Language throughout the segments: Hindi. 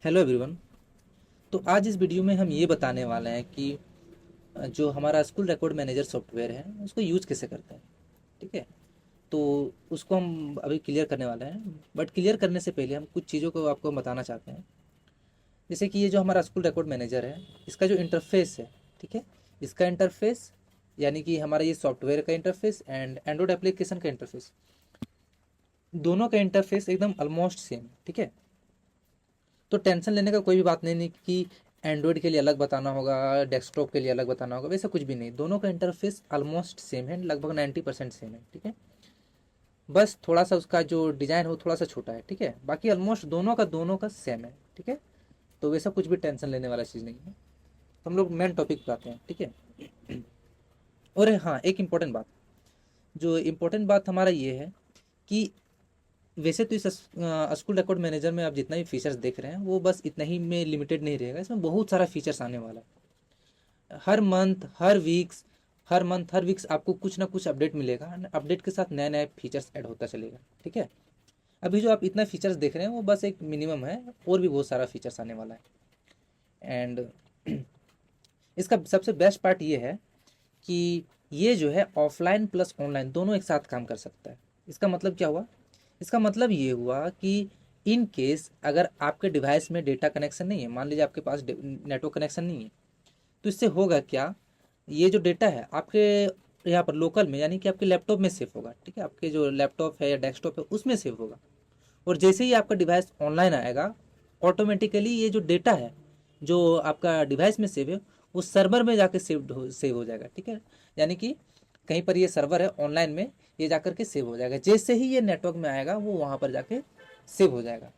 Hello everyone. तो आज इस वीडियो में हम ये बताने वाले हैं कि जो हमारा स्कूल रिकॉर्ड मैनेजर सॉफ्टवेयर है उसको यूज़ कैसे करते हैं। ठीक है, तो उसको हम अभी क्लियर करने वाले हैं, बट क्लियर करने से पहले हम कुछ चीज़ों को आपको बताना चाहते हैं। जैसे कि ये जो हमारा स्कूल रिकॉर्ड मैनेजर है, इसका जो इंटरफेस है, ठीक है, इसका इंटरफेस यानी कि हमारा ये सॉफ्टवेयर का इंटरफेस एंड एंड्रॉयड एप्लीकेशन का इंटरफेस, दोनों का इंटरफेस एकदम ऑलमोस्ट सेम। ठीक है, तो टेंशन लेने का कोई भी बात नहीं कि एंड्रॉयड के लिए अलग बताना होगा, डेस्कटॉप के लिए अलग बताना होगा, वैसा कुछ भी नहीं। दोनों का इंटरफेस ऑलमोस्ट सेम है, लगभग 90% सेम है। ठीक है, बस थोड़ा सा उसका जो डिज़ाइन हो थोड़ा सा छोटा है। ठीक है, बाकी ऑलमोस्ट दोनों का सेम है। ठीक है, तो वैसा कुछ भी टेंशन लेने वाला चीज़ नहीं है। तो हम लोग मेन टॉपिक पे आते हैं। ठीक है, और हाँ, एक इम्पोर्टेंट बात, जो इम्पोर्टेंट बात हमारा ये है कि वैसे तो इस स्कूल रिकॉर्ड मैनेजर में आप जितना भी फीचर्स देख रहे हैं वो बस इतना ही में लिमिटेड नहीं रहेगा, इसमें बहुत सारा फीचर्स आने वाला है। हर वीक्स आपको कुछ ना कुछ अपडेट मिलेगा। अपडेट के साथ नए नए फीचर्स ऐड होता चलेगा। ठीक है, अभी जो आप इतना फीचर्स देख रहे हैं वो बस एक मिनिमम है, और भी बहुत सारा फीचर्स आने वाला है। एंड इसका सबसे बेस्ट पार्ट ये है कि ये जो है ऑफलाइन प्लस ऑनलाइन दोनों एक साथ काम कर सकता है। इसका मतलब क्या हुआ? इसका मतलब ये हुआ कि इन केस अगर आपके डिवाइस में डेटा कनेक्शन नहीं है, मान लीजिए आपके पास नेटवर्क कनेक्शन नहीं है, तो इससे होगा क्या, ये जो डेटा है आपके यहाँ पर लोकल में यानी कि आपके लैपटॉप में सेव होगा। ठीक है, आपके जो लैपटॉप है या डेस्कटॉप है उसमें सेव होगा, और जैसे ही आपका डिवाइस ऑनलाइन आएगा, ऑटोमेटिकली ये जो डेटा है जो आपका डिवाइस में सेव है वो सर्वर में जाके सेव हो जाएगा। ठीक है, यानी कि कहीं पर ये सर्वर है ऑनलाइन में, ये जाकर के सेव हो जाएगा। जैसे ही ये नेटवर्क में आएगा वो वहाँ पर जाके सेव हो जाएगा।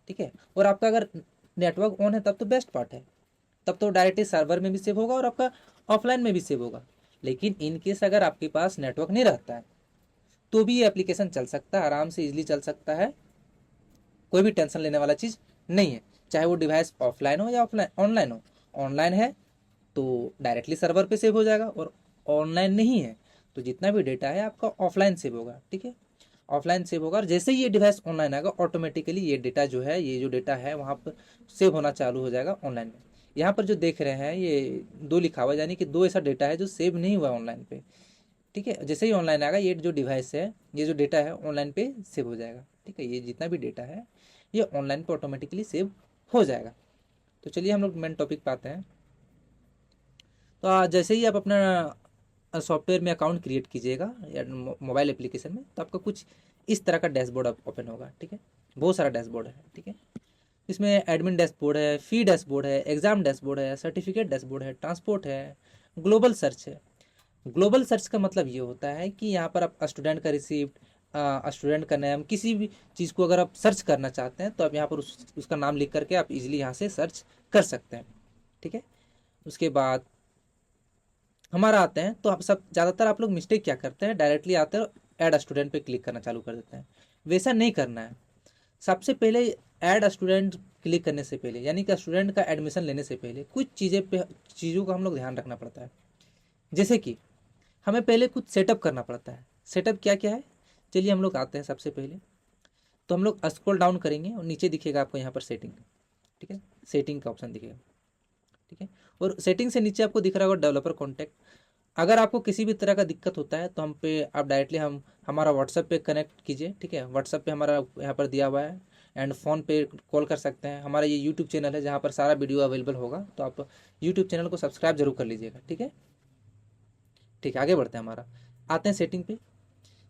ठीक है, और आपका अगर नेटवर्क ऑन है तब तो बेस्ट पार्ट है, तब तो डायरेक्टली सर्वर में भी सेव होगा और आपका ऑफलाइन में भी सेव होगा। लेकिन इन केस अगर आपके पास नेटवर्क नहीं रहता है तो भी ये एप्लीकेशन चल सकता है, आराम से इजीली चल सकता है, कोई भी टेंशन लेने वाला चीज़ नहीं है। चाहे वो डिवाइस ऑफलाइन हो या ऑफलाइन ऑनलाइन हो, ऑनलाइन है तो डायरेक्टली सर्वर पे सेव हो जाएगा, और ऑनलाइन नहीं है तो जितना भी डेटा है आपका ऑफलाइन सेव होगा। ठीक है, ऑफलाइन सेव होगा, और जैसे ही ये डिवाइस ऑनलाइन आएगा ऑटोमेटिकली ये डेटा जो है, ये जो डेटा है वहाँ पर सेव होना चालू हो जाएगा ऑनलाइन में। यहाँ पर जो देख रहे हैं ये दो लिखा हुआ है, यानी कि दो ऐसा डेटा है जो सेव नहीं हुआ ऑनलाइन पे। ठीक है, जैसे ही ऑनलाइन आएगा ये जो डिवाइस है, ये जो डेटा है ऑनलाइन पे सेव हो जाएगा। ठीक है, ये जितना भी डेटा है ये ऑनलाइन पे ऑटोमेटिकली सेव हो जाएगा। तो चलिए हम लोग मेन टॉपिक पे आते हैं। तो जैसे ही आप अपना सॉफ्टवेयर में अकाउंट क्रिएट कीजिएगा या मोबाइल एप्लीकेशन में, तो आपका कुछ इस तरह का डैशबोर्ड ओपन होगा। ठीक है, बहुत सारा डैशबोर्ड है। ठीक है, इसमें एडमिन डैशबोर्ड है, फी डैशबोर्ड है, एग्जाम डैशबोर्ड है, सर्टिफिकेट डैशबोर्ड है, ट्रांसपोर्ट है, ग्लोबल सर्च है। ग्लोबल सर्च का मतलब ये होता है कि यहाँ पर आप स्टूडेंट का रिसीप्ट, स्टूडेंट का नाम, किसी भी चीज़ को अगर आप सर्च करना चाहते हैं तो आप यहाँ पर उसका नाम लिख करके आप इजीली यहाँ से सर्च कर सकते हैं। ठीक है, उसके बाद हमारा आते हैं, तो आप सब ज़्यादातर आप लोग मिस्टेक क्या करते हैं, डायरेक्टली आते हैं ऐड स्टूडेंट पे क्लिक करना चालू कर देते हैं। वैसा नहीं करना है। सबसे पहले ऐड स्टूडेंट क्लिक करने से पहले, यानी कि स्टूडेंट का एडमिशन लेने से पहले कुछ चीज़ों का हम लोग ध्यान रखना पड़ता है। जैसे कि हमें पहले कुछ सेटअप करना पड़ता है। सेटअप क्या क्या है, चलिए हम लोग आते हैं। सबसे पहले तो हम लोग स्क्रॉल डाउन करेंगे और नीचे दिखेगा आपको यहाँ पर सेटिंग। ठीक है, सेटिंग का ऑप्शन दिखेगा। ठीक है, और सेटिंग से नीचे आपको दिख रहा होगा डेवलपर कॉन्टैक्ट। अगर आपको किसी भी तरह का दिक्कत होता है तो हम पे आप डायरेक्टली हम हमारा व्हाट्सएप पे कनेक्ट कीजिए। ठीक है, व्हाट्सएप पे हमारा यहाँ पर दिया हुआ है, एंड फ़ोन पे कॉल कर सकते हैं। हमारा ये यूट्यूब चैनल है जहाँ पर सारा वीडियो अवेलेबल होगा, तो आप यूट्यूब चैनल को सब्सक्राइब जरूर कर लीजिएगा। ठीक है, ठीक है, आगे बढ़ते हैं। हमारा आते हैं सेटिंग पे।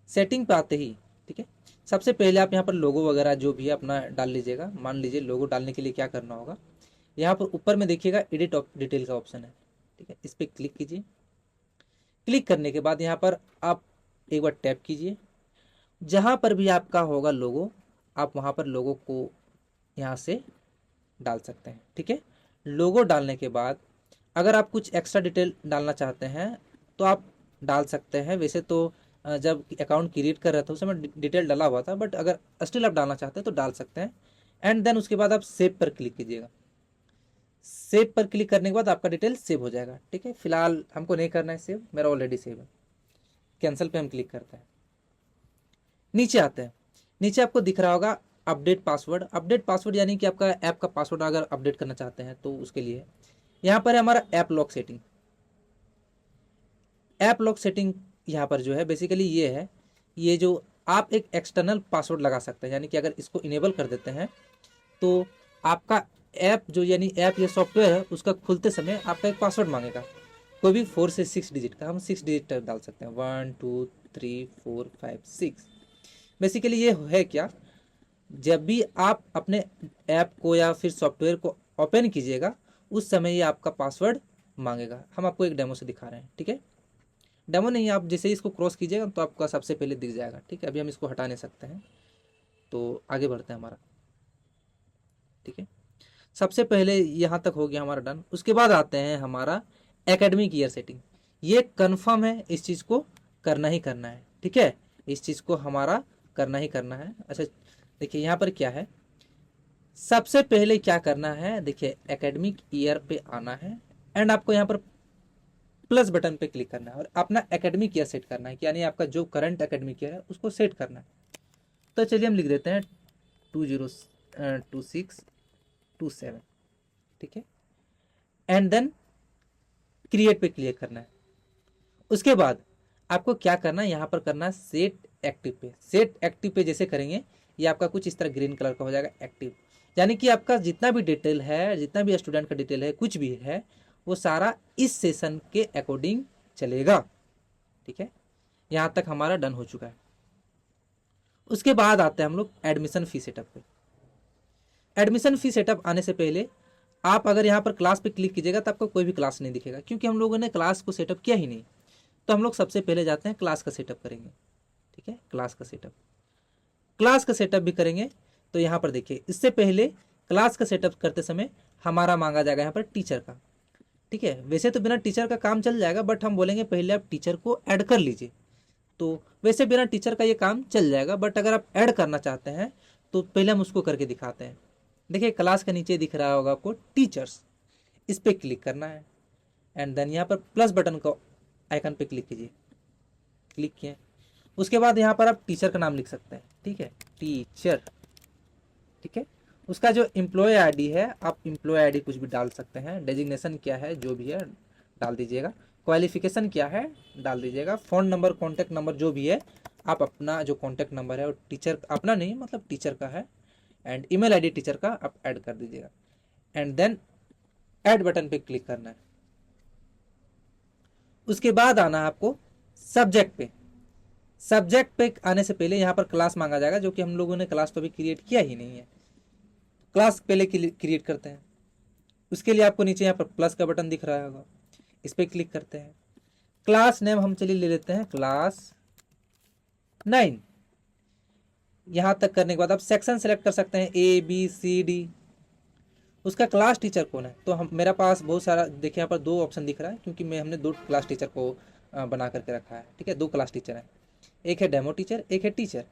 सेटिंग पे आते ही, ठीक है, सबसे पहले आप यहाँ पर लोगो वगैरह जो भी है अपना डाल लीजिएगा। मान लीजिए लोगो डालने के लिए क्या करना होगा, यहाँ पर ऊपर में देखिएगा एडिट डिटेल का ऑप्शन है। ठीक है, इस पर क्लिक कीजिए। क्लिक करने के बाद यहाँ पर आप एक बार टैप कीजिए, जहाँ पर भी आपका होगा लोगो आप वहाँ पर लोगो को यहाँ से डाल सकते हैं। ठीक है, लोगो डालने के बाद अगर आप कुछ एक्स्ट्रा डिटेल डालना चाहते हैं तो आप डाल सकते हैं। वैसे तो जब अकाउंट क्रिएट कर रहे थे उस समय डिटेल डाला हुआ था, बट अगर स्टिल आप डालना चाहते हैं तो डाल सकते हैं। एंड देन उसके बाद आप सेव पर क्लिक कीजिएगा। सेव पर क्लिक करने के बाद आपका डिटेल सेव हो जाएगा। ठीक है, फिलहाल हमको नहीं करना है सेव, मेरा ऑलरेडी सेव है। कैंसिल पे हम क्लिक करते हैं। नीचे आते हैं। नीचे आपको दिख रहा होगा अपडेट पासवर्ड। अपडेट पासवर्ड यानी कि आपका ऐप का पासवर्ड अगर अपडेट करना चाहते हैं तो उसके लिए यहाँ पर है हमारा app lock setting. App lock setting यहाँ पर जो है बेसिकली ये है, ये जो आप एक एक्सटर्नल पासवर्ड लगा सकते हैं, यानी कि अगर इसको इनेबल कर देते हैं तो आपका ऐप जो यानी ऐप या सॉफ्टवेयर है उसका खुलते समय आपका एक पासवर्ड मांगेगा, कोई भी 4 से 6 डिजिट का। हम 6 डिजिट डाल सकते हैं, 1 2 3 4 5 6। बेसिकली ये है क्या, जब भी आप अपने ऐप को या फिर सॉफ्टवेयर को ओपन कीजिएगा उस समय ये आपका पासवर्ड मांगेगा। हम आपको एक डेमो से दिखा रहे हैं, ठीक है। डेमो नहीं, आप जैसे ही इसको क्रॉस कीजिएगा तो आपका सबसे पहले दिख जाएगा, ठीक है। अभी हम इसको हटा नहीं सकते हैं, तो आगे बढ़ते हैं हमारा, ठीक है। सबसे पहले यहाँ तक हो गया हमारा डन। उसके बाद आते हैं हमारा एकेडमिक ईयर सेटिंग। ये कन्फर्म है, इस चीज़ को करना ही करना है, ठीक है। इस चीज़ को हमारा करना ही करना है। अच्छा देखिए यहाँ पर क्या है, सबसे पहले क्या करना है, देखिए एकेडमिक ईयर पे आना है एंड आपको यहाँ पर प्लस बटन पे क्लिक करना है और अपना एकेडमिक ईयर सेट करना है, यानी आपका जो करंट एकेडमिक ईयर है उसको सेट करना है। तो चलिए हम लिख देते हैं 202627, ठीक है। एंड देन क्रिएट पे क्लिक करना है। उसके बाद आपको क्या करना है, यहाँ पर करना है सेट एक्टिव पे। सेट एक्टिव पे जैसे करेंगे ये आपका कुछ इस तरह ग्रीन कलर का हो जाएगा एक्टिव, यानी कि आपका जितना भी डिटेल है, जितना भी स्टूडेंट का डिटेल है, कुछ भी है, वो सारा इस सेशन के अकॉर्डिंग चलेगा, ठीक है। यहाँ तक हमारा डन हो चुका है। उसके बाद आते हैं हम लोग एडमिशन फी सेटअप पे। एडमिशन फी सेटअप आने से पहले आप अगर यहाँ पर क्लास पे क्लिक कीजिएगा तो आपको कोई भी क्लास नहीं दिखेगा, क्योंकि हम लोगों ने क्लास को सेटअप किया ही नहीं। तो हम लोग सबसे पहले जाते हैं क्लास का सेटअप करेंगे, ठीक है। क्लास का सेटअप भी करेंगे। तो यहाँ पर देखिए, इससे पहले क्लास का सेटअप करते समय हमारा मांगा जाएगा यहाँ पर टीचर का, ठीक है। वैसे तो बिना टीचर का काम चल जाएगा, बट हम बोलेंगे पहले आप टीचर को ऐड कर लीजिए। तो वैसे बिना टीचर का ये काम चल जाएगा, बट अगर आप ऐड करना चाहते हैं तो पहले हम उसको करके दिखाते हैं। देखिए क्लास के नीचे दिख रहा होगा आपको टीचर्स, इस पर क्लिक करना है एंड देन यहाँ पर प्लस बटन का आइकन पे क्लिक कीजिए। क्लिक किए, उसके बाद यहाँ पर आप टीचर का नाम लिख सकते हैं, ठीक है, टीचर, ठीक है। उसका जो एम्प्लॉय आईडी है, आप एम्प्लॉय आईडी कुछ भी डाल सकते हैं। डेजिग्नेशन क्या है, जो भी है डाल दीजिएगा। क्वालिफिकेशन क्या है डाल दीजिएगा। फ़ोन नंबर, कॉन्टैक्ट नंबर जो भी है, आप अपना जो कॉन्टैक्ट नंबर है वो टीचर अपना नहीं, मतलब टीचर का है, एंड ईमेल आईडी टीचर का आप ऐड कर दीजिएगा एंड देन ऐड बटन पे क्लिक करना है। उसके बाद आना है आपको सब्जेक्ट पे। सब्जेक्ट पे आने से पहले यहाँ पर क्लास मांगा जाएगा, जो कि हम लोगों ने क्लास तो अभी क्रिएट किया ही नहीं है। क्लास पहले क्रिएट करते हैं। उसके लिए आपको नीचे यहाँ पर प्लस का बटन दिख रहा होगा, इस पर क्लिक करते हैं। क्लास नेम हम चलिए ले लेते हैं क्लास 9। यहाँ तक करने के बाद आप सेक्शन सेलेक्ट कर सकते हैं, ABCD। उसका क्लास टीचर कौन है, तो हम मेरे पास बहुत सारा, देखिए यहाँ पर 2 ऑप्शन दिख रहा है, क्योंकि हमने 2 क्लास टीचर को बना करके रखा है, ठीक है। 2 क्लास टीचर हैं, एक है डेमो टीचर, एक है टीचर।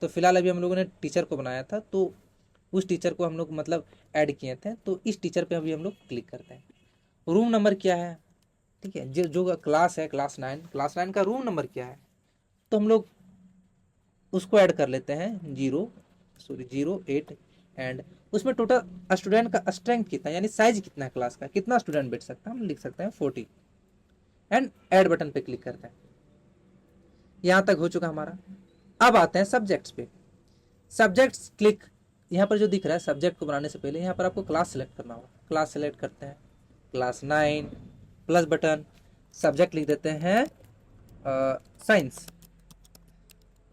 तो फिलहाल अभी हम लोगों ने टीचर को बनाया था, तो उस टीचर को हम लोग मतलब ऐड किए थे, तो इस टीचर पे अभी हम लोग क्लिक करते हैं। रूम नंबर क्या है, ठीक है, जो क्लास है क्लास 9 का रूम नंबर क्या है, तो हम लोग उसको ऐड कर लेते हैं 08 एंड उसमें टोटल स्टूडेंट का स्ट्रेंथ कितना, यानी साइज कितना है क्लास का, कितना स्टूडेंट बैठ सकता है, हम लिख सकते हैं 40 एंड ऐड बटन पे क्लिक करते हैं। यहाँ तक हो चुका हमारा। अब आते हैं सब्जेक्ट्स पे। सब्जेक्ट्स क्लिक, यहाँ पर जो दिख रहा है सब्जेक्ट को बनाने से पहले यहाँ पर आपको क्लास सेलेक्ट करना होगा। क्लास सेलेक्ट करते हैं, क्लास 9 प्लस बटन, सब्जेक्ट लिख देते हैं साइंस,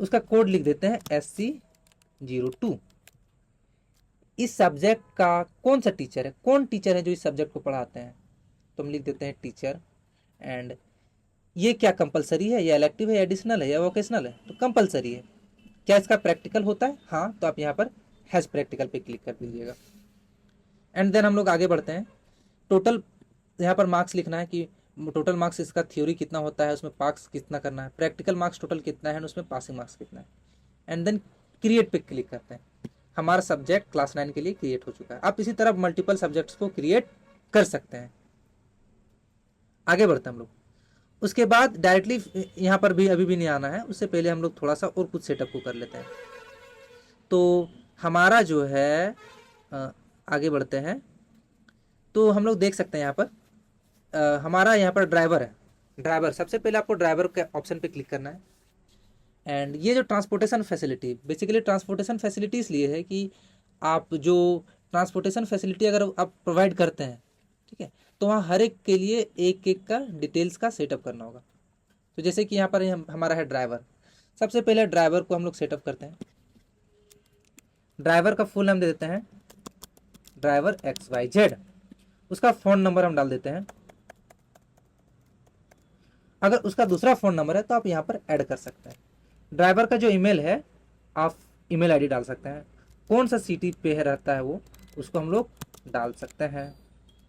उसका कोड लिख देते हैं SC02। इस सब्जेक्ट का कौन सा टीचर है, कौन टीचर है जो इस सब्जेक्ट को पढ़ाते हैं, तो हम लिख देते हैं टीचर। एंड ये क्या कंपलसरी है, या इलेक्टिव है, या एडिशनल है, या वोकेशनल है, तो कंपलसरी है। क्या इसका प्रैक्टिकल होता है, हाँ, तो आप यहाँ पर हैज़ प्रैक्टिकल पे क्लिक कर दीजिएगा एंड देन हम लोग आगे बढ़ते हैं। टोटल यहाँ पर मार्क्स लिखना है कि टोटल मार्क्स इसका थ्योरी कितना होता है, उसमें पास कितना करना है, प्रैक्टिकल मार्क्स टोटल कितना है, उसमें पासिंग मार्क्स कितना है, एंड देन क्रिएट पे क्लिक करते हैं। हमारा सब्जेक्ट क्लास 9 के लिए क्रिएट हो चुका है। आप इसी तरह मल्टीपल सब्जेक्ट्स को क्रिएट कर सकते हैं। आगे बढ़ते हैं हम लोग। उसके बाद डायरेक्टली यहाँ पर भी अभी भी नहीं आना है, उससे पहले हम लोग थोड़ा सा और कुछ सेटअप को कर लेते हैं। तो हमारा जो है आगे बढ़ते हैं तो हम लोग देख सकते हैं यहाँ पर हमारा यहाँ पर ड्राइवर है। ड्राइवर, सबसे पहले आपको ड्राइवर के ऑप्शन पे क्लिक करना है। एंड ये जो transportation facility, basically transportation facility इसलिए है कि आप जो ट्रांसपोर्टेशन फैसिलिटी अगर आप प्रोवाइड करते हैं, ठीक है, तो वहाँ हर एक के लिए एक एक का डिटेल्स का सेटअप करना होगा। तो जैसे कि यहाँ पर हमारा है ड्राइवर। सबसे पहले ड्राइवर को हम लोग सेटअप करते हैं। ड्राइवर का फुल नाम दे देते हैं ड्राइवर XYZ। उसका फ़ोन नंबर हम डाल देते हैं। अगर उसका दूसरा फ़ोन नंबर है तो आप यहाँ पर ऐड कर सकते हैं। ड्राइवर का जो ईमेल है आप ईमेल आईडी डाल सकते हैं। कौन सा सिटी पे है रहता है वो, उसको हम लोग डाल सकते हैं।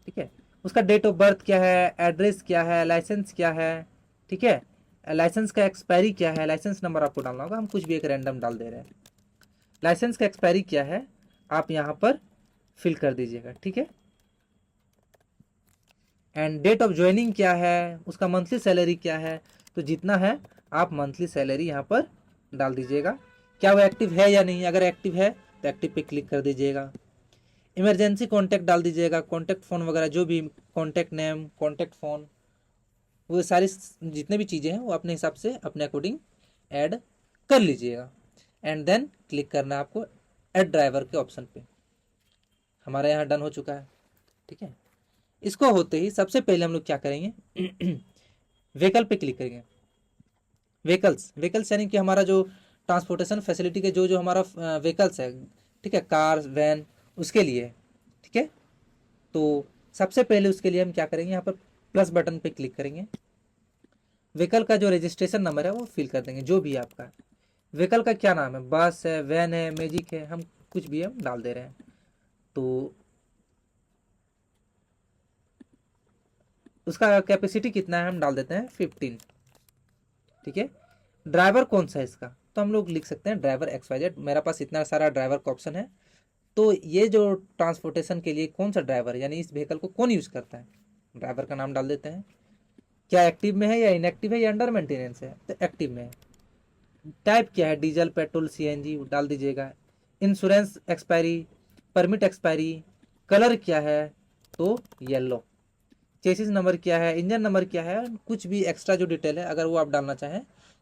ठीक है, उसका डेट ऑफ बर्थ क्या है, एड्रेस क्या है, लाइसेंस क्या है, ठीक है, लाइसेंस का एक्सपायरी क्या है, लाइसेंस नंबर आपको डालना होगा। हम कुछ भी एक रैंडम डाल दे रहे हैं। लाइसेंस का एक्सपायरी क्या है आप यहाँ पर फिल कर दीजिएगा। ठीक है, एंड डेट ऑफ ज्वाइनिंग क्या है, उसका मंथली सैलरी क्या है, तो जितना है आप मंथली सैलरी यहाँ पर डाल दीजिएगा। क्या वो एक्टिव है या नहीं, अगर एक्टिव है तो एक्टिव पे क्लिक कर दीजिएगा। इमरजेंसी कॉन्टैक्ट डाल दीजिएगा, कॉन्टैक्ट फ़ोन वगैरह जो भी, कॉन्टैक्ट नेम, कॉन्टैक्ट फ़ोन, वो सारी जितने भी चीज़ें हैं वो अपने हिसाब से अपने अकॉर्डिंग ऐड कर लीजिएगा। एंड देन क्लिक करना है आपको ऐड ड्राइवर के ऑप्शन पे। हमारा यहाँ डन हो चुका है। ठीक है, इसको होते ही सबसे पहले हम लोग क्या करेंगे व्हीकल पे क्लिक करेंगे। व्हीकल्स यानी कि हमारा जो ट्रांसपोर्टेशन फैसिलिटी के जो जो हमारा व्हीकल्स है, ठीक है, कार वैन, उसके लिए। ठीक है, तो सबसे पहले उसके लिए हम क्या करेंगे, यहाँ पर प्लस बटन पे क्लिक करेंगे। व्हीकल का जो रजिस्ट्रेशन नंबर है वो फिल कर देंगे, जो भी आपका व्हीकल का क्या नाम है, बस है, वैन है, मैजिक है, हम कुछ भी हम डाल दे रहे हैं। तो उसका कैपेसिटी कितना है हम डाल देते हैं 15। ठीक है, ड्राइवर कौन सा है इसका, तो हम लोग लिख सकते हैं ड्राइवर XYZ। मेरा पास इतना सारा ड्राइवर का ऑप्शन है, तो ये जो ट्रांसपोर्टेशन के लिए कौन सा ड्राइवर यानी इस व्हीकल को कौन यूज़ करता है, ड्राइवर का नाम डाल देते हैं। क्या एक्टिव में है या इनएक्टिव है या अंडर मेंटेनेंस है, तो एक्टिव में है। टाइप क्या है, डीजल, पेट्रोल, CNG डाल दीजिएगा। Insurance expiry, permit expiry, colour क्या है, तो येलो। चेसिस नंबर क्या है, इंजन नंबर क्या है, कुछ भी एक्स्ट्रा जो डिटेल है अगर वो आप डालना चाहें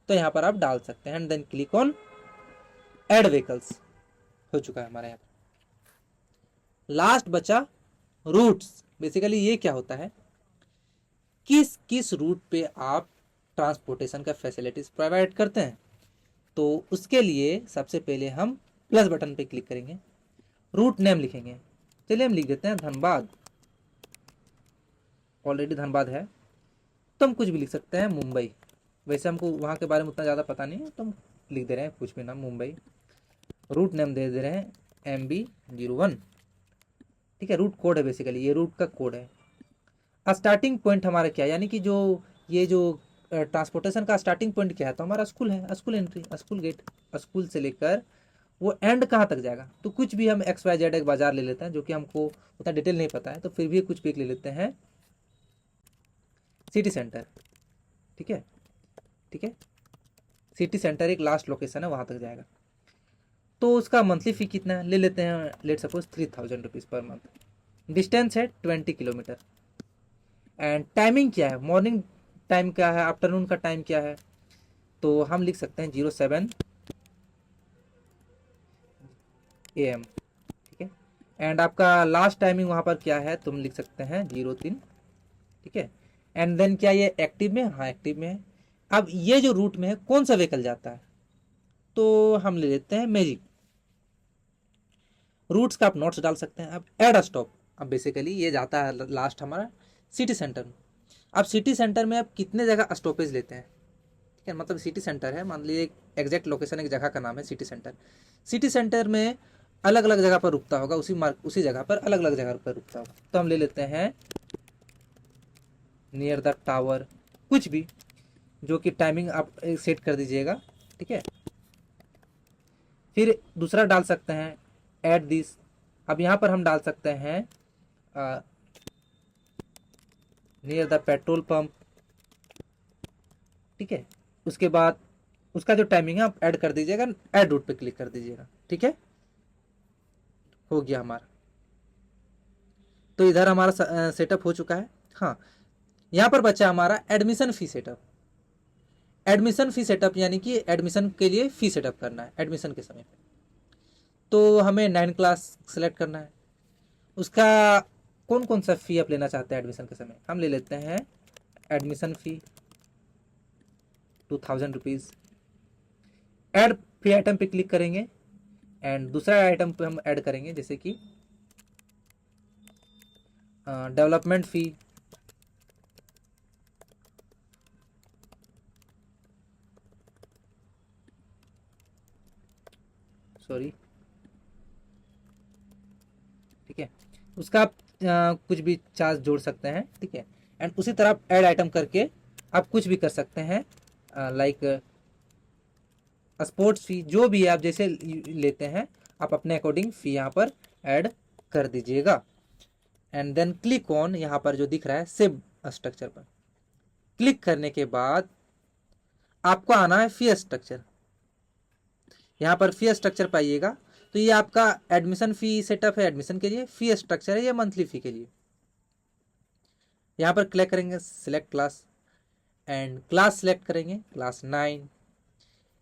तो यहाँ पर आप डाल सकते हैं। And then click on add vehicles. हो चुका है हमारे यहाँ। लास्ट बचा रूट्स। बेसिकली ये क्या होता है, किस किस रूट पे आप ट्रांसपोर्टेशन का फैसिलिटीज प्रोवाइड करते हैं। तो उसके लिए सबसे पहले हम प्लस बटन पे क्लिक करेंगे, रूट नेम लिखेंगे। चलिए हम लिख देते हैं धनबाद। ऑलरेडी धनबाद है तो हम कुछ भी लिख सकते हैं, मुंबई। वैसे हमको वहाँ के बारे में उतना ज़्यादा पता नहीं है तो हम लिख दे रहे हैं कुछ भी नाम, मुंबई। रूट नेम दे दे रहे हैं MB01। ठीक है, रूट कोड है, बेसिकली ये रूट का कोड है। स्टार्टिंग पॉइंट हमारा क्या है, यानी कि जो ये जो ट्रांसपोर्टेशन का स्टार्टिंग पॉइंट क्या है, तो हमारा स्कूल है, school entry, school gate. School से लेकर वो एंड कहाँ तक जाएगा, तो कुछ भी हम XYZ एक बाजार ले लेते हैं, जो कि हमको उतना डिटेल नहीं पता है, तो फिर भी कुछ भी ले लेते हैं, सिटी सेंटर। ठीक है, ठीक है, सिटी सेंटर एक लास्ट लोकेशन है, वहाँ तक जाएगा। तो उसका मंथली फ़ी कितना है, ले लेते हैं, let suppose 3000 rupees per month. Distance है 20 किलोमीटर। एंड टाइमिंग क्या है, मॉर्निंग टाइम क्या है, आफ्टरनून का टाइम क्या है, तो हम लिख सकते हैं 07 AM। ठीक है, एंड आपका लास्ट टाइमिंग वहाँ पर क्या है, तो हम लिख सकते हैं 03। ठीक है, एंड देन क्या ये एक्टिव में, हाँ एक्टिव में है। अब ये जो रूट में है कौन सा व्हीकल जाता है, तो हम ले लेते हैं मैजिक। रूट्स का आप नोट्स डाल सकते हैं। अब एड स्टॉप, अब बेसिकली ये जाता है लास्ट हमारा सिटी सेंटर में। अब सिटी सेंटर में आप कितने जगह स्टॉपेज लेते हैं, ठीक है, मतलब सिटी सेंटर है, मान लीजिए एग्जैक्ट लोकेशन एक जगह का नाम है सिटी सेंटर। सिटी सेंटर में अलग अलग जगह पर रुकता होगा, उसी जगह पर अलग अलग जगह पर रुकता होगा, तो हम ले लेते हैं नियर द टावर, कुछ भी जो कि टाइमिंग आप सेट कर दीजिएगा। ठीक है, फिर दूसरा डाल सकते हैं ऐड दिस। अब यहाँ पर हम डाल सकते हैं नियर द पेट्रोल पंप। ठीक है, उसके बाद उसका जो टाइमिंग है आप ऐड कर दीजिएगा, ऐड रूट पे क्लिक कर दीजिएगा। ठीक है, हो गया हमारा। तो इधर हमारा सेटअप हो चुका है। हाँ, यहाँ पर बचा हमारा admission fee setup. Admission fee setup यानी कि एडमिशन के लिए फ़ी सेटअप करना है एडमिशन के समय पे। तो हमें 9 क्लास सेलेक्ट करना है। उसका कौन कौन सा फ़ी आप लेना चाहते हैं एडमिशन के समय? हम ले लेते हैं एडमिशन फ़ी 2000 रुपीज़। ऐड फी आइटम पे क्लिक करेंगे एंड दूसरा आइटम पे हम ऐड करेंगे, जैसे कि डेवलपमेंट फ़ी, सॉरी, ठीक है। उसका आप कुछ भी चार्ज जोड़ सकते हैं, ठीक है। एंड उसी तरह आप ऐड आइटम करके आप कुछ भी कर सकते हैं, लाइक स्पोर्ट्स फी, जो भी है आप जैसे लेते हैं आप अपने अकॉर्डिंग फ़ी यहाँ पर ऐड कर दीजिएगा। एंड देन क्लिक ऑन, यहाँ पर जो दिख रहा है सेव स्ट्रक्चर पर क्लिक करने के बाद आपको आना है फी स्ट्रक्चर। यहाँ पर फी स्ट्रक्चर पाइएगा। तो ये आपका एडमिशन फ़ी सेटअप है एडमिशन के लिए, फ़ी स्ट्रक्चर है ये मंथली फ़ी के लिए। यहाँ पर क्लिक करेंगे select class and class select करेंगे क्लास 9।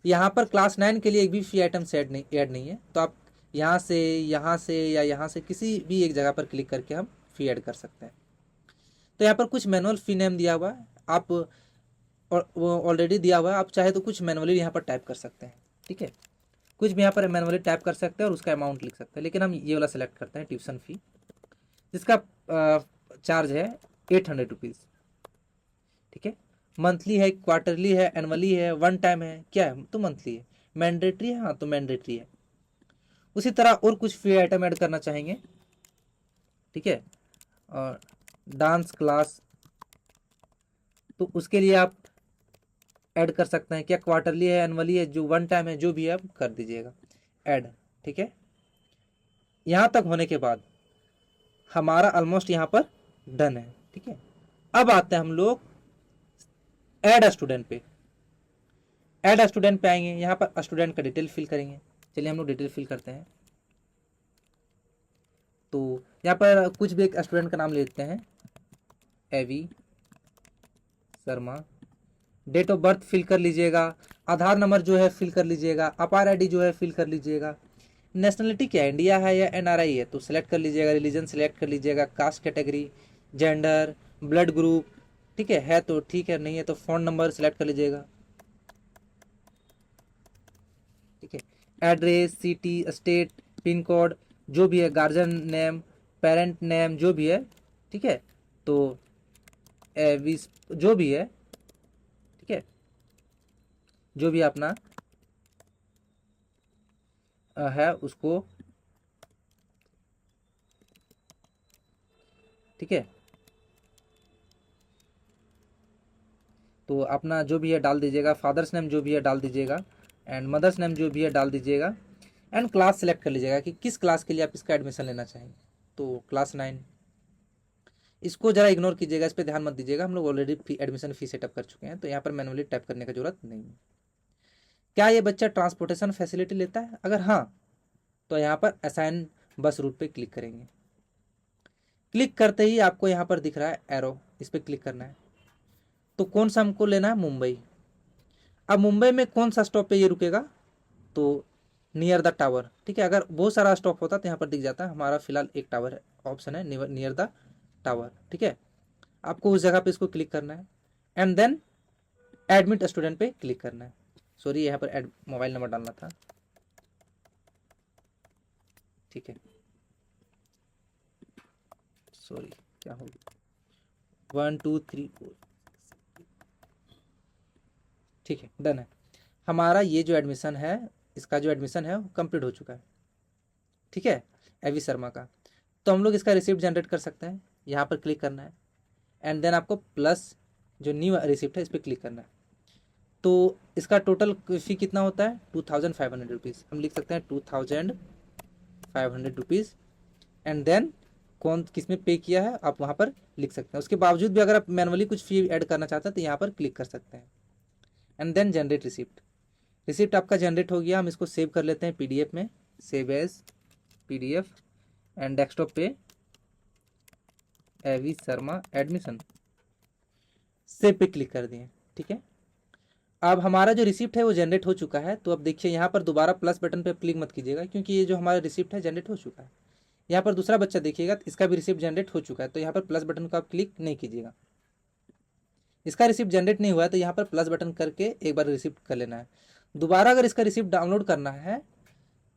यहाँ पर क्लास 9 के लिए एक भी फ़ी आइटम से ऐड नहीं है, तो आप यहाँ से या यहाँ से किसी भी एक जगह पर क्लिक करके हम फ़ी ऐड कर सकते हैं। तो यहाँ पर कुछ मैनुअल फ़ी नेम दिया हुआ है, आप ऑलरेडी दिया हुआ है, आप चाहे तो कुछ मैनुअली यहाँ पर टाइप कर सकते हैं, ठीक है। कुछ भी यहाँ पर मैनुअली टाइप कर सकते हैं और उसका अमाउंट लिख सकते हैं, लेकिन हम ये वाला सेलेक्ट करते हैं ट्यूशन फ़ी, जिसका चार्ज है 800 रुपीज़, ठीक है। मंथली है, क्वार्टरली है, एनुअली है, वन टाइम है, क्या है? तो मंथली है। मैंडेटरी है, हाँ तो मैंडेटरी है। उसी तरह और कुछ फी आइटम ऐड करना चाहेंगे, ठीक है। और डांस क्लास, तो उसके लिए आप ऐड कर सकते हैं, क्या क्वार्टरली है, एनुअली है, जो वन टाइम है, जो भी है आप कर दीजिएगा ऐड, ठीक है। यहाँ तक होने के बाद हमारा ऑलमोस्ट यहाँ पर डन है, ठीक है। अब आते हैं हम लोग ऐड स्टूडेंट पे। ऐड स्टूडेंट पे आएंगे, यहाँ पर स्टूडेंट का डिटेल फिल करेंगे। चलिए हम लोग डिटेल फिल करते हैं। तो यहाँ पर कुछ भी एक स्टूडेंट का नाम ले लेते हैं, AV Sharma. Date of birth fill कर लीजिएगा, आधार नंबर जो है फिल कर लीजिएगा, अपार आईडी जो है फिल कर लीजिएगा। नेशनलिटी क्या है, इंडिया है या एनआरआई है, तो सिलेक्ट कर लीजिएगा। रिलीजन सिलेक्ट कर लीजिएगा, caste category, gender, blood group, ठीक है तो ठीक है, नहीं है तो फ़ोन नंबर सिलेक्ट कर लीजिएगा, ठीक है। Address, city, state, pin code, जो भी है, गार्जियन नेम, पेरेंट नेम, जो भी है, ठीक है। तो जो भी है, ठीक है, जो भी अपना है उसको, ठीक है। तो अपना जो भी है डाल दीजिएगा, फादर्स नेम जो भी है डाल दीजिएगा, एंड मदर्स नेम जो भी है डाल दीजिएगा। एंड क्लास सेलेक्ट कर लीजिएगा कि किस क्लास के लिए आप इसका एडमिशन लेना चाहेंगे, तो क्लास 9। इसको जरा इग्नोर कीजिएगा, इस पर ध्यान मत दीजिएगा, हम लोग ऑलरेडी एडमिशन फी सेटअप कर चुके हैं, तो यहाँ पर मैनुअली टाइप करने का जरूरत नहीं है। क्या ये बच्चा ट्रांसपोर्टेशन फैसिलिटी लेता है? अगर हाँ, तो यहाँ पर असाइन बस रूट पे क्लिक करेंगे। क्लिक करते ही आपको यहाँ पर दिख रहा है एरो, इस पर क्लिक करना है। तो कौन सा हमको लेना है? मुंबई। अब मुंबई में कौन सा स्टॉप पे ये रुकेगा? तो नियर द टावर, ठीक है। अगर बहुत सारा स्टॉप होता तो यहाँ पर दिख जाता है, हमारा फिलहाल एक टावर ऑप्शन है, नियर द टावर, ठीक है। आपको उस जगह पे इसको क्लिक करना है एंड देन एडमिट स्टूडेंट पे क्लिक करना है। सॉरी, यहाँ पर मोबाइल नंबर डालना था, ठीक है। सॉरी, क्या हो गया, 1 2 3 4, ठीक है, डन है। हमारा ये जो एडमिशन है, इसका जो एडमिशन है वो कंप्लीट हो चुका है, ठीक है, एवी शर्मा का। तो हम लोग इसका रिसिप्ट जनरेट कर सकते हैं, यहाँ पर क्लिक करना है एंड देन आपको प्लस जो न्यू रिसिप्ट है इस पर क्लिक करना है। तो इसका टोटल फ़ी कितना होता है? 2500 रुपीज़। हम लिख सकते हैं 2500 रुपीज़ एंड देन कौन किस में पे किया है आप वहाँ पर लिख सकते हैं। उसके बावजूद भी अगर आप मैनुअली कुछ फ़ी ऐड करना चाहते हैं तो यहाँ पर क्लिक कर सकते हैं and then generate receipt. Receipt आपका जनरेट हो गया, हम इसको सेव कर लेते हैं पीडीएफ में, save as PDF. And desktop पे एवी शर्मा एडमिशन, सेव पे क्लिक कर दिए। ठीक है, अब हमारा जो रिसिप्ट है वो जनरेट हो चुका है। तो अब देखिए यहाँ पर दोबारा प्लस बटन पे क्लिक मत कीजिएगा, क्योंकि ये जो हमारा रिसिप्ट है जनरेट हो चुका है। यहाँ पर दूसरा बच्चा देखिएगा, तो इसका भी रिसिप्ट जनरेट हो चुका है, तो यहाँ पर प्लस बटन को आप क्लिक नहीं कीजिएगा। इसका रिसिप्ट जनरेट नहीं हुआ है तो यहाँ पर प्लस बटन करके एक बार रिसिप्ट कर लेना है। दोबारा अगर इसका रिसिप्ट डाउनलोड करना है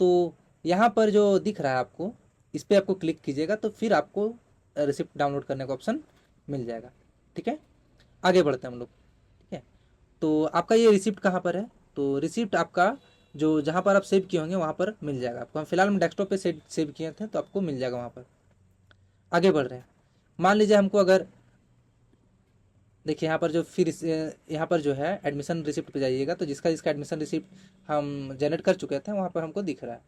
तो यहाँ पर जो दिख रहा है आपको, इस पर आपको क्लिक कीजिएगा, तो फिर आपको रिसिप्ट डाउनलोड करने का ऑप्शन मिल जाएगा। ठीक है, आगे बढ़ते हैं हम लोग। ठीक है, तो आपका ये रिसिप्ट कहाँ पर है, तो रिसिप्ट आपका जो जहाँ पर आप सेव किए होंगे वहाँ पर मिल जाएगा आपको। हम फिलहाल हम डेस्कटॉप पे सेव किए थे, तो आपको मिल जाएगा वहाँ पर। आगे बढ़ रहे हैं, मान लीजिए हमको अगर, देखिए यहाँ पर जो फिर यहाँ पर जो है एडमिशन रिसिप्ट पे जाइएगा, तो जिसका जिसका एडमिशन रिसिप्ट हम जनरेट कर चुके थे वहाँ पर हमको दिख रहा है।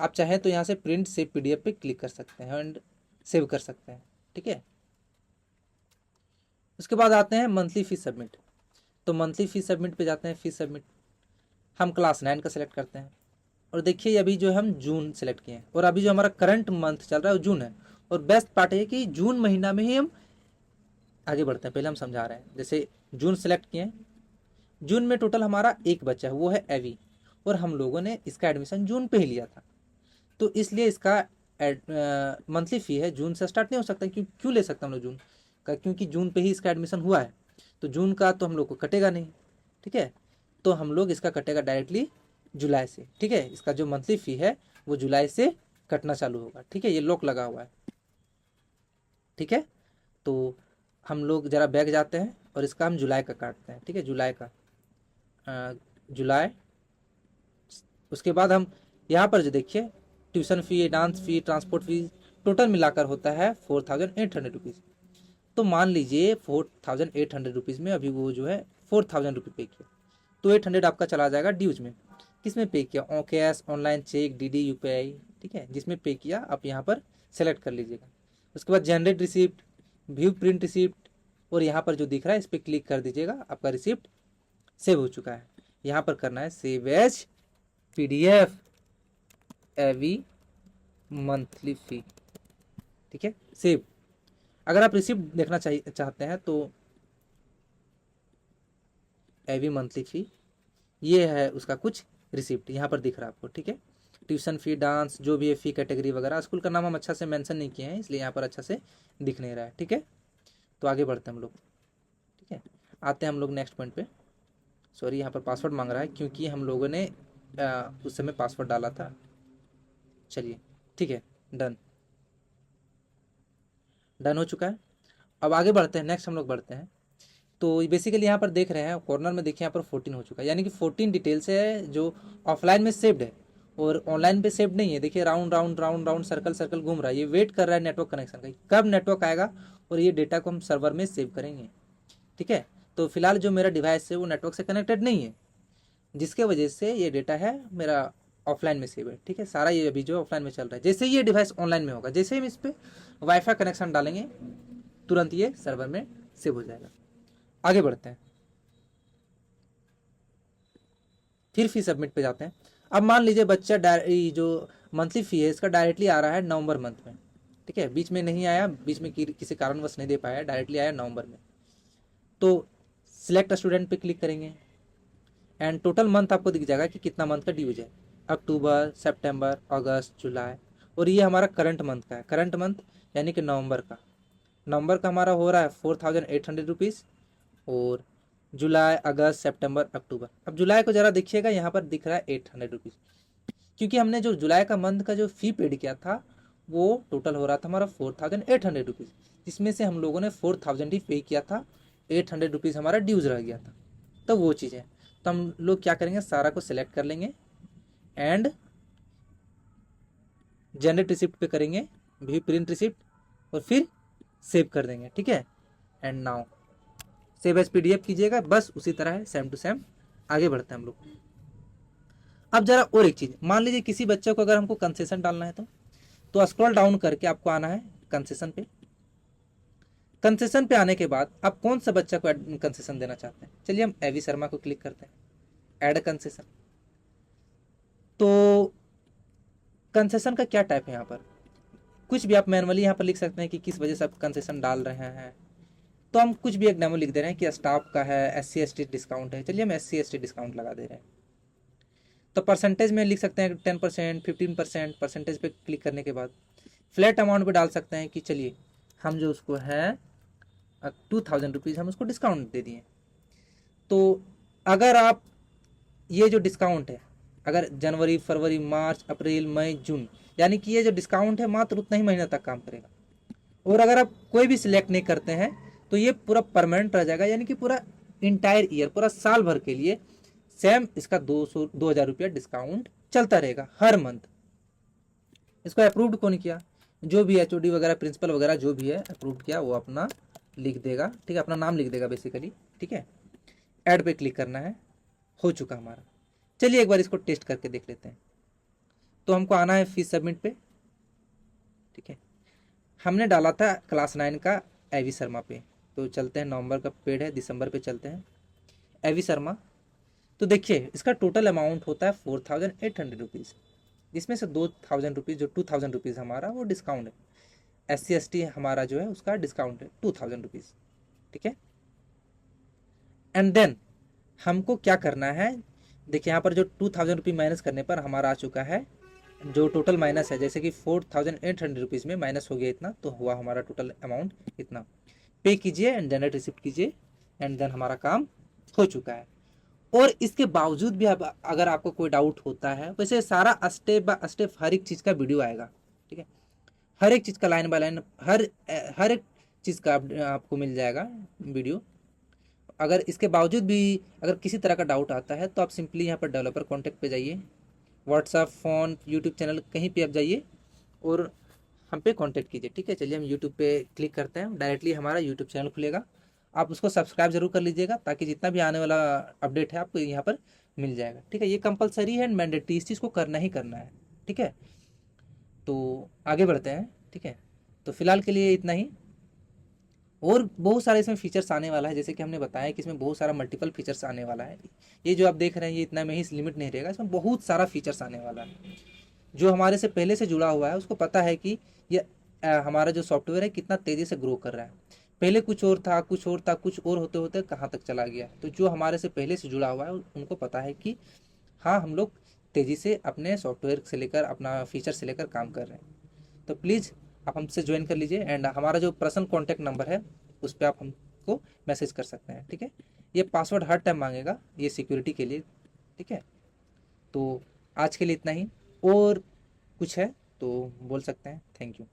आप चाहें तो यहाँ से प्रिंट सेव पीडीएफ पे क्लिक कर सकते हैं एंड सेव कर सकते हैं। ठीक है, उसके बाद आते हैं मंथली फीस सबमिट। तो मंथली फीस सबमिट पे जाते हैं, फीस सबमिट हम क्लास 9 का सिलेक्ट करते हैं। और देखिए अभी जो हम जून सेलेक्ट किए हैं, और अभी जो हमारा करंट मंथ चल रहा है वो जून है। और बेस्ट पार्ट है कि जून महीना में ही हम आगे बढ़ते हैं। पहले हम समझा रहे हैं, जैसे जून सेलेक्ट किए, जून में टोटल हमारा एक बच्चा है, वो है एवी, और हम लोगों ने इसका एडमिशन जून पे ही लिया था, तो इसलिए इसका मंथली फ़ी है जून से स्टार्ट नहीं हो सकता। क्यों ले सकते हम लोग जून का, क्योंकि जून पे ही इसका एडमिशन हुआ है, तो जून का तो हम लोग को कटेगा नहीं। ठीक है, तो हम लोग इसका कटेगा डायरेक्टली जुलाई से। ठीक है, इसका जो मंथली फ़ी है वो जुलाई से कटना चालू होगा। ठीक है, ये लॉक लगा हुआ है। ठीक है, तो हम लोग ज़रा बैक जाते हैं और इसका हम जुलाई का काटते हैं। ठीक है, जुलाई का जुलाई। उसके बाद हम यहाँ पर जो देखिए ट्यूशन फ़ी, डांस फ़ी, ट्रांसपोर्ट फ़ी टोटल मिलाकर होता है 4800 रुपीज़। तो मान लीजिए 4800 रुपीज़ में अभी वो जो है 4000 रुपये पे किया, तो 800 आपका चला जाएगा ड्यूज में। किस में पे किया, cash, online, cheque, DD, UPI. ठीक है, जिसमें पे किया आप यहाँ पर सेलेक्ट कर लीजिएगा। उसके बाद generate receipt, view print receipt, और यहाँ पर जो दिख रहा है इस पर क्लिक कर दीजिएगा, आपका रिसिप्ट सेव हो चुका है। यहाँ पर करना है सेव एज पीडीएफ एवी मंथली फ़ी। ठीक है, सेव। अगर आप रिसिप्ट देखना चाहते हैं तो एवी मंथली फ़ी, ये है उसका कुछ रिसिप्ट यहाँ पर दिख रहा है आपको। ठीक है, ट्यूशन फ़ी, डांस, जो भी है फ़ी कैटेगरी वगैरह, स्कूल का नाम हम अच्छा से मेंशन नहीं किए हैं इसलिए यहाँ पर अच्छा से दिख नहीं रहा है। ठीक है, तो आगे बढ़ते हैं हम लोग। ठीक है, आते हैं हम लोग नेक्स्ट पॉइंट पे। सॉरी, यहाँ पर पासवर्ड मांग रहा है क्योंकि हम लोगों ने उस समय पासवर्ड डाला था। चलिए ठीक है, डन डन हो चुका है। अब आगे बढ़ते हैं, नेक्स्ट हम लोग बढ़ते हैं। तो बेसिकली यहाँ पर देख रहे हैं कॉर्नर में, देखिए यहाँ पर 14 हो चुका है, यानी कि 14 डिटेल्स है जो ऑफलाइन में सेव्ड है और ऑनलाइन पे सेव्ड नहीं है। देखिए round round round round circle circle घूम रहा है, ये वेट कर रहा है नेटवर्क कनेक्शन का, कब नेटवर्क आएगा और ये डेटा को हम सर्वर में सेव करेंगे। ठीक है, तो फिलहाल जो मेरा डिवाइस है वो नेटवर्क से कनेक्टेड नहीं है, जिसके वजह से ये डेटा है मेरा ऑफलाइन में सेव है। ठीक है, सारा ये अभी जो ऑफलाइन में चल रहा है, जैसे ही ये डिवाइस ऑनलाइन में होगा, जैसे ही हम इस पर वाईफाई कनेक्शन डालेंगे तुरंत ये सर्वर में सेव हो जाएगा। आगे बढ़ते हैं, फिर फी सबमिट पे जाते हैं। अब मान लीजिए बच्चा जो मंथली फ़ी है इसका डायरेक्टली आ रहा है नवंबर मंथ में। ठीक है, बीच में नहीं आया, बीच में किसी कारणवश नहीं दे पाया, डायरेक्टली आया नवंबर में। तो सिलेक्ट स्टूडेंट पे क्लिक करेंगे एंड टोटल मंथ आपको दिख जाएगा कि कितना मंथ का ड्यूज है, अक्टूबर, सितंबर, अगस्त, जुलाई, और ये हमारा करंट मंथ का है। करंट मंथ यानी कि नवंबर का, नवंबर का हमारा हो रहा है 4800 रुपीज़, और जुलाई, अगस्त, सितंबर, अक्टूबर। अब जुलाई को ज़रा देखिएगा, यहाँ पर दिख रहा है 800 रुपीज़, क्योंकि हमने जो जुलाई का मंथ का जो फ़ी पेड किया था वो टोटल हो रहा था हमारा 4800 रुपीज़, जिसमें से हम लोगों ने 4000 ही पे किया था, 800 रुपीज़ हमारा ड्यूज रह गया था। तो वो चीज़ है, तो हम लोग क्या करेंगे, सारा को सिलेक्ट कर लेंगे एंड जनरेट रिसिप्ट पे करेंगे, भी प्रिंट रिसिप्ट, और फिर सेव कर देंगे। ठीक है, and now save as PDF कीजिएगा, बस उसी तरह है, सेम टू सेम। आगे बढ़ते हैं हम लोग। अब जरा और एक चीज़, मान लीजिए किसी बच्चे को अगर हमको कंसेशन डालना है तो स्क्रॉल डाउन करके आपको आना है कंसेशन पे। कंसेशन पे आने के बाद आप कौन सा बच्चा को कंसेशन देना चाहते हैं, चलिए हम एवी शर्मा को क्लिक करते हैं, ऐड कंसेशन। तो कंसेशन का क्या टाइप है यहाँ पर, कुछ भी आप मैनुअली यहाँ पर लिख सकते हैं कि किस वजह से आप कंसेशन डाल रहे हैं। तो हम कुछ भी एक डेमो लिख दे रहे हैं कि स्टाफ का है, SC ST डिस्काउंट है, चलिए हम SC ST डिस्काउंट लगा दे रहे हैं। तो परसेंटेज में लिख सकते हैं 10%, 15%। परसेंटेज पे क्लिक करने के बाद फ्लैट अमाउंट पे डाल सकते हैं कि चलिए हम जो उसको है 2000 रुपीज़ हम उसको डिस्काउंट दे दिए। तो अगर आप ये जो डिस्काउंट है, अगर जनवरी, फरवरी, मार्च, अप्रैल, मई, जून, यानी कि ये जो डिस्काउंट है मात्र उतना ही महीना तक काम करेगा। और अगर आप कोई भी सिलेक्ट नहीं करते हैं तो ये पूरा परमानेंट रह जाएगा, यानी कि पूरा इंटायर ईयर, पूरा साल भर के लिए सेम इसका 2000 रुपया डिस्काउंट चलता रहेगा हर मंथ। इसको अप्रूव्ड कौन किया? जो भी HOD वगैरह, प्रिंसिपल वगैरह जो भी है अप्रूव किया वो अपना लिख देगा, ठीक है, अपना नाम लिख देगा बेसिकली, ठीक है। ऐड पे क्लिक करना है, हो चुका हमारा। चलिए एक बार इसको टेस्ट करके देख लेते हैं। तो हमको आना है फीस सबमिट पे, ठीक है। हमने डाला था क्लास 9 का AV शर्मा पे, तो चलते हैं, नवंबर का पेड है, दिसंबर पे चलते हैं AV शर्मा। तो देखिए इसका टोटल अमाउंट होता है 4800 रुपीज़, जिसमें से 2000 रुपीज़, जो 2000 रुपीज़ हमारा वो डिस्काउंट है। SC ST हमारा जो है उसका डिस्काउंट है 2000 रुपीज़, ठीक है। एंड देन हमको क्या करना है, देखिए यहाँ पर जो 2000 रुपये माइनस करने पर हमारा आ चुका है जो टोटल माइनस है, जैसे कि 4800 रुपीज़ में माइनस हो गया इतना, तो हुआ हमारा टोटल अमाउंट इतना। पे कीजिए एंड जनरेट रिसिप्ट कीजिए, एंड देन हमारा काम हो चुका है। और इसके बावजूद भी अगर आपको कोई डाउट होता है, वैसे सारा स्टेप बाय स्टेप हर एक चीज़ का वीडियो आएगा, ठीक है, हर एक चीज़ का लाइन बाय लाइन, हर एक चीज़ का आपको मिल जाएगा वीडियो। अगर इसके बावजूद भी अगर किसी तरह का डाउट आता है तो आप सिंपली यहाँ पर डेवलपर कॉन्टैक्ट पे जाइए, व्हाट्सअप, फ़ोन, यूट्यूब चैनल कहीं पे आप जाइए और हम पे कांटेक्ट कीजिए, ठीक है। चलिए हम यूट्यूब पे क्लिक करते हैं, डायरेक्टली हमारा यूट्यूब चैनल खुलेगा। आप उसको सब्सक्राइब जरूर कर लीजिएगा ताकि जितना भी आने वाला अपडेट है आपको यहाँ पर मिल जाएगा, ठीक है। ये कंपलसरी है एंड मैंडेटरी, इस चीज़ को करना ही करना है, ठीक है। तो आगे बढ़ते हैं, ठीक है। तो फिलहाल के लिए इतना ही। और बहुत सारे इसमें फीचर्स आने वाला है, जैसे कि हमने बताया कि इसमें बहुत सारा मल्टीपल फीचर्स आने वाला है। ये जो आप देख रहे हैं ये इतना में ही लिमिट नहीं रहेगा, इसमें बहुत सारा फीचर्स आने वाला है। जो हमारे से पहले से जुड़ा हुआ है उसको पता है कि ये हमारा जो सॉफ्टवेयर है कितना तेज़ी से ग्रो कर रहा है। पहले कुछ और था, कुछ और था, कुछ और होते होते कहाँ तक चला गया। तो जो हमारे से पहले से जुड़ा हुआ है उनको पता है कि हाँ हम लोग तेज़ी से अपने सॉफ्टवेयर से लेकर, अपना फीचर से लेकर काम कर रहे हैं। तो प्लीज़ आप हमसे ज्वाइन कर लीजिए एंड हमारा जो पर्सनल कॉन्टैक्ट नंबर है उस पर आप हमको मैसेज कर सकते हैं, ठीक है। ये पासवर्ड हर टाइम मांगेगा, ये सिक्योरिटी के लिए, ठीक है। तो आज के लिए इतना ही, और कुछ है तो बोल सकते हैं। Thank you.